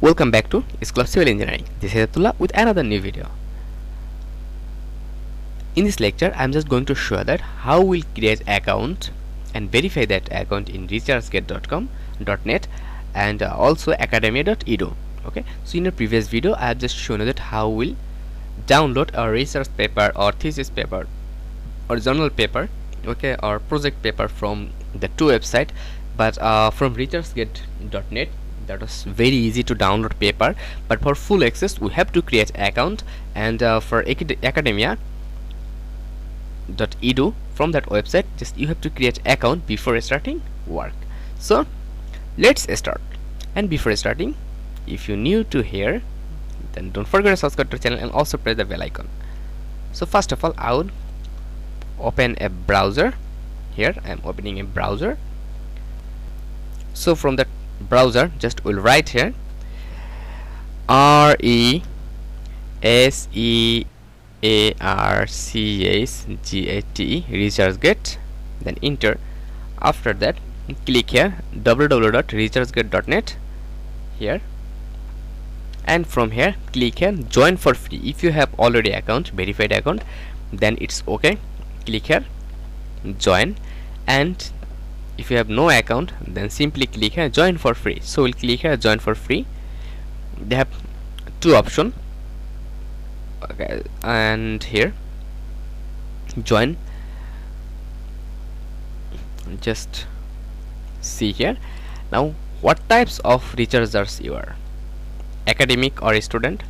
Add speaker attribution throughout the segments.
Speaker 1: Welcome back to School of Civil Engineering. This is Hedaetullah with another new video. In this lecture, I am just going to show that how we'll create account and verify that account in researchgate.com.net and also academia.edu. Okay, so in a previous video, I have just shown you that how we'll download a research paper or thesis paper or journal paper, okay, or project paper from the two websites, but from researchgate.net. That was very easy to download paper, but for full access we have to create account, and for academia.edu from that website, just you have to create account before starting work. So let's start. And before starting, if you're new to here, then don't forget to subscribe to the channel and also press the bell icon. So first of all, I would open a browser. Here I am opening a browser. So from that browser, just will write here researchgate, researchgate, then enter. After that, click here www.researchgate.net here, and from here click here join for free. If you have already account, verified account, then it's okay. Click here join, and if you have no account, then simply click here join for free. So we'll click here join for free. They have two options, okay, and here join. Just see here now what types of researchers you are: academic or student,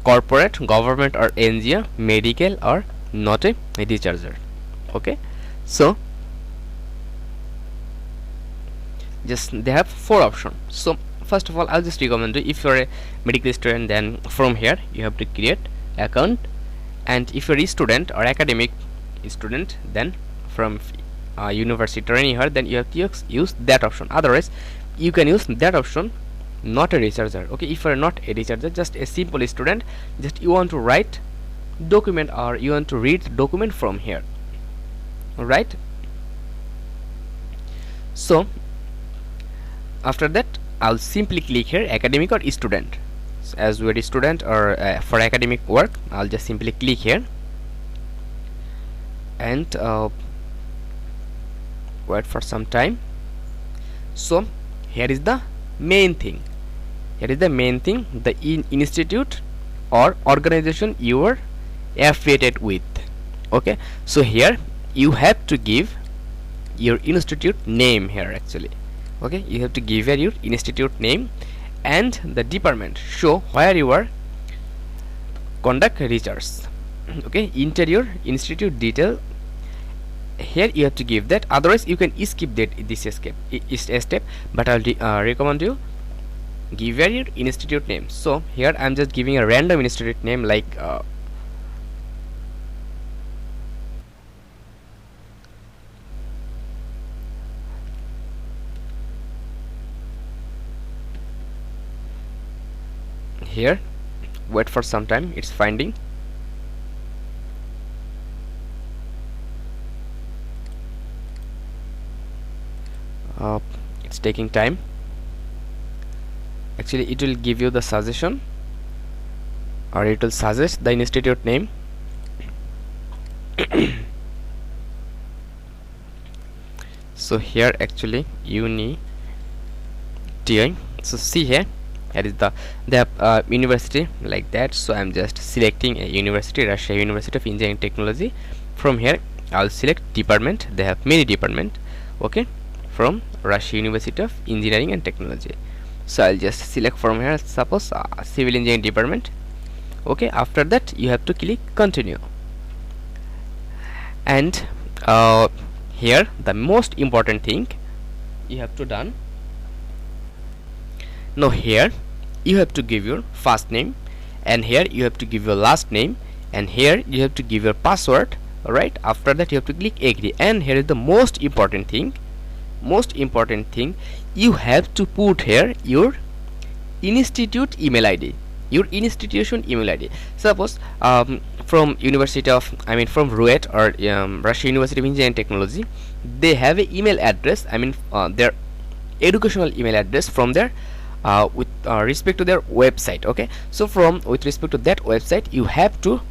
Speaker 1: corporate, government or NGO, medical or not a researcher. Okay, so just they have four options. So first of all, I'll just recommend you, if you're a medical student, then from here you have to create account, and if you're a student or academic student, then from university or anywhere, then you have to use that option. Otherwise you can use that option, not a researcher. Okay, if you're not a researcher, just a simple student, just you want to write document or you want to read document from here, alright? So after that, I'll simply click here academic or student. So as we're a student or for academic work, I'll just simply click here and wait for some time. So here is the main thing. Here is the main thing: the institute or organization you are affiliated with. Okay, so here you have to give your institute name here actually. Okay, you have to give here your institute name and the department, show where you are conduct research. Okay, enter your institute detail. Here you have to give that, otherwise you can skip this step, but I'll recommend you give here your institute name. So here I'm just giving a random institute name like here. Wait for some time, it's finding. It's taking time. Actually it will give you the suggestion, or it will suggest the institute name. So here actually uni TI. So see here, here is the university like that. So I'm just selecting a university, Russia University of Engineering Technology. From here I'll select department. They have many department, okay, from Russia University of Engineering and Technology. So I'll just select from here, suppose civil engineering department. Okay, after that you have to click continue, and here the most important thing you have to done. Now here you have to give your first name, and here you have to give your last name, and here you have to give your password. Alright, after that you have to click agree, and here is the most important thing. You have to put here your institute email ID, your institution email ID. Suppose from University of, from RUET or Russia University of Engineering Technology, they have an email address, their educational email address from their with respect to their website. Okay, so with respect to that website, you have to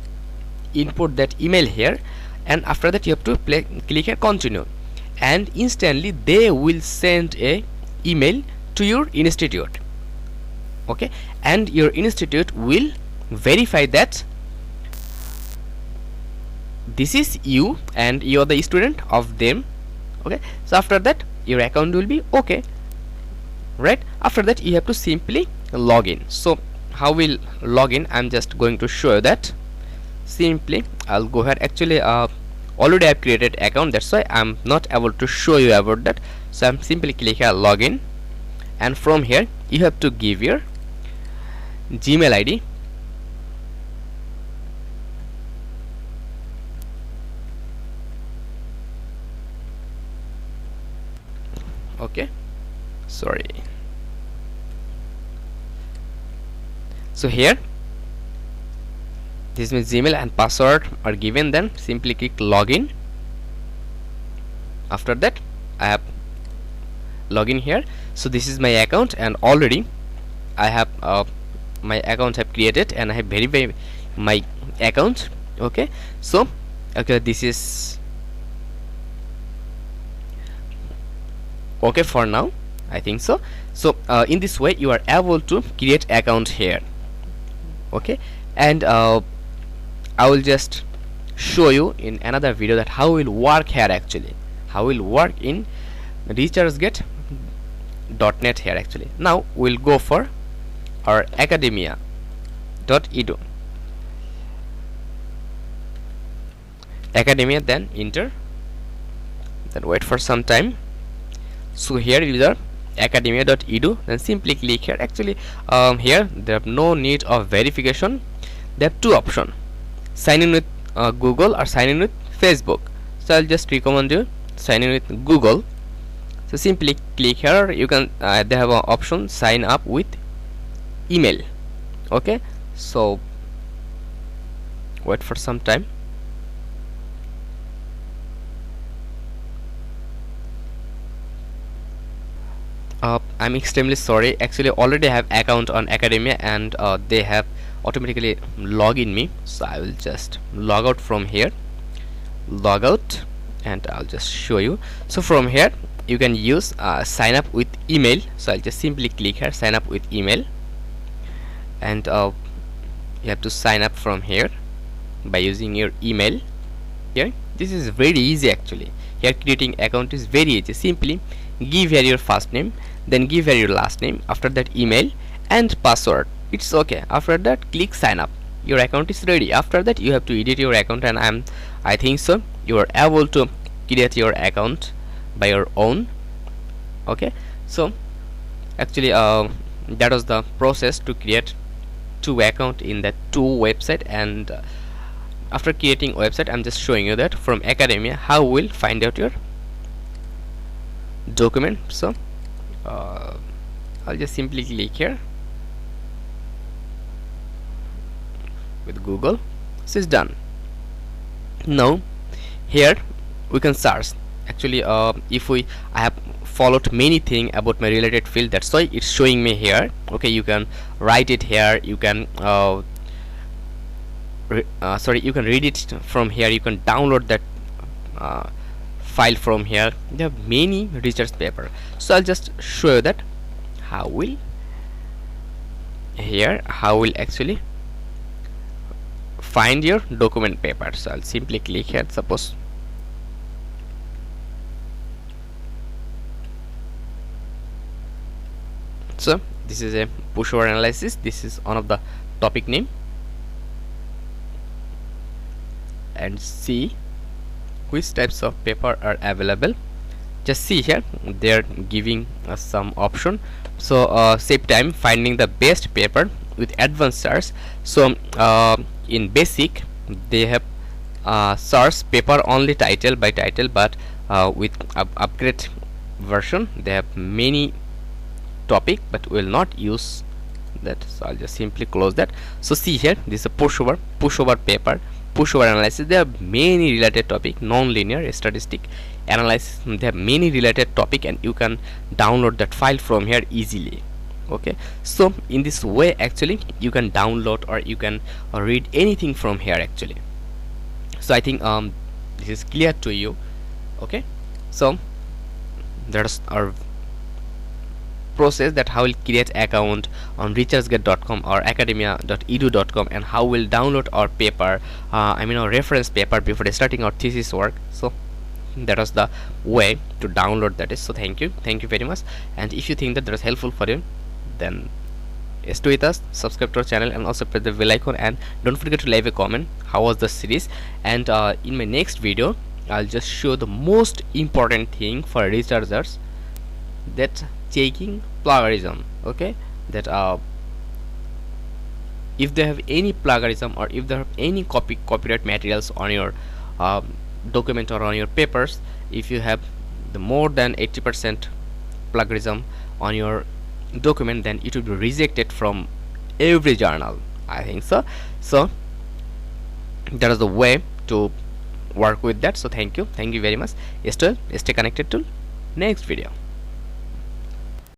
Speaker 1: input that email here, and after that you have to click here continue, and instantly they will send a email to your institute. Okay, and your institute will verify that this is you and you are the student of them. Okay, so after that your account will be okay, right? After that you have to simply log in. So how will log in? I'm just going to show you that. Simply I'll go ahead. Actually already I've created account, that's why I'm not able to show you about that. So I'm simply click here login, and from here you have to give your Gmail ID. Okay, sorry. So here this means Gmail and password are given, then simply click login. After that I have login here. So this is my account, and already I have my account have created, and I have verified my account. Okay, so okay, this is okay for now, I think so. So in this way you are able to create account here. Okay, and I will just show you in another video that how will work here, actually how will work in researchgate.net here. Actually now we'll go for our academia.edu. Academia, then enter, then wait for some time. So here is our academia.edu, then simply click here. Actually here there have no need of verification. They have two options: sign in with Google or sign in with Facebook. So I'll just recommend you sign in with Google. So simply click here. You can they have an option sign up with email. Okay, so wait for some time. I'm extremely sorry. Actually already have account on Academia, and they have automatically log in me. So I will just log out from here, log out, and I'll just show you. So from here you can use sign up with email. So I'll just simply click here sign up with email, and you have to sign up from here by using your email here. This is very easy. Actually here creating account is very easy. Simply give here your first name, then give here your last name, after that email and password. It's okay. After that click sign up. Your account is ready. After that you have to edit your account, and I think so you are able to create your account by your own. Okay, so actually that was the process to create two account in that two website. And after creating website, I'm just showing you that from Academia how we'll find out your document. So I'll just simply click here with Google. So it's done. Now here we can search. Actually if I have followed many things about my related field, that's why it's showing me here. Okay, you can write it here, you can you can read it from here, you can download that file from here. There are many research paper. So I'll just show you that how will actually find your document paper. So I'll simply click here. Suppose so this is a pushover analysis. This is one of the topic name, and see which types of paper are available. Just see here they're giving us some option. So save time finding the best paper with advanced search. So in basic they have search paper only title by title, but with upgrade version they have many topic, but will not use that. So I'll just simply close that. So see here, this is a pushover paper, pushover analysis. There are many related topic, non-linear statistic analysis. There are many related topic, and you can download that file from here easily. Okay, so in this way actually you can download or you can read anything from here actually. So I think this is clear to you. Okay, so that's our process, that how we'll create account on researchgate.com or academia.edu.com, and how we'll download our paper, I mean our reference paper, before starting our thesis work. So that was the way to download that is. So thank you very much, and if you think that was helpful for you, then stay with us, subscribe to our channel, and also press the bell icon, and don't forget to leave a comment how was the series. And in my next video I'll just show the most important thing for researchers, that checking plagiarism. Okay, that if they have any plagiarism, or if they have any copyright materials on your document or on your papers, if you have the more than 80% plagiarism on your document, then it will be rejected from every journal, I think so. So that is the way to work with that. So thank you very much. Stay connected to next video.